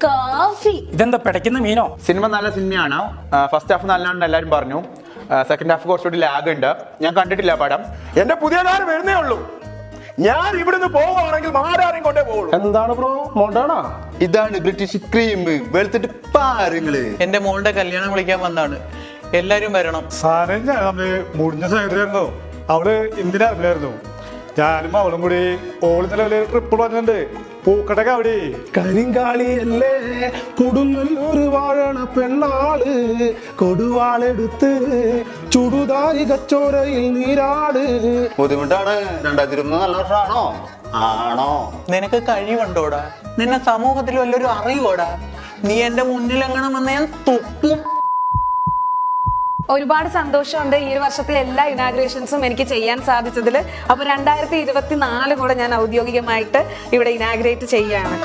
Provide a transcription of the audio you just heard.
Coffee. ഇതെന്താ പിടയ്ക്കുന്ന മീനോ? Cinema നല്ല സിനിമയാണ്. ഫസ്റ്റ് ഹാഫ് നല്ലതാണെന്ന് എല്ലാവരും പറഞ്ഞു. സെക്കൻഡ് ഹാഫ് കുറച്ചുകൂടി ലാഗ് ഉണ്ട്. ഞാൻ കണ്ടിട്ടില്ല പടം. എന്റെ പുതിയ കാര്യം വരുന്നേ ഉള്ളൂ. ഞാൻ ഇവിടുന്ന് പോവുകയാണെങ്കിൽ മാരാരെയും കൊണ്ടേ പോകുള്ളൂ. എന്താണ് ബ്രോ, മോണ്ടാണോ? ഇതാണ് ബ്രിട്ടീഷ് ക്രീം. വെളുത്തിട്ട് പാരുങ്ങള്. എന്റെ മോളുടെ കല്യാണം വിളിക്കാൻ വന്നാണ്. എല്ലാരും വരണം. സാധനം ഞാൻ മുടിഞ്ഞ സൈഡിലായിരുന്നു. അവള് ഇന്ത്യൻ ആർമിലായിരുന്നു. ഞാനും അവളും കൂടി ഓള് നിലവില് ട്രിപ്പ് പറഞ്ഞിട്ടുണ്ട്. പൂക്കട്ടൊക്കെ അവിടെ കരിങ്കാളിയല്ലേ കൊടുങ്ങല്ലൂര് വാഴണ പെണ്ണാള്, കൊടുവാളെടുത്ത് ചുടുതാരി കച്ചോരയിൽ നീരാട്. ബുദ്ധിമുട്ടാണ്. 2020 നല്ല വർഷമാണോ? ആണോ? നിനക്ക് കഴിവുണ്ടോടാ? നിന്നെ സമൂഹത്തിൽ വല്ലൊരു അറിയോടാ? നീ എന്റെ മുന്നിൽ എങ്ങനെ വന്ന് ഞാൻ തുപ്പും. ഒരുപാട് സന്തോഷമുണ്ട് ഈ ഒരു വർഷത്തെ എല്ലാ ഇനാഗ്രേഷൻസും എനിക്ക് ചെയ്യാൻ സാധിച്ചതിൽ. അപ്പൊ 2024 കൂടെ ഞാൻ ഔദ്യോഗികമായിട്ട് ഇവിടെ ഇനാഗ്രേറ്റ് ചെയ്യാണ്.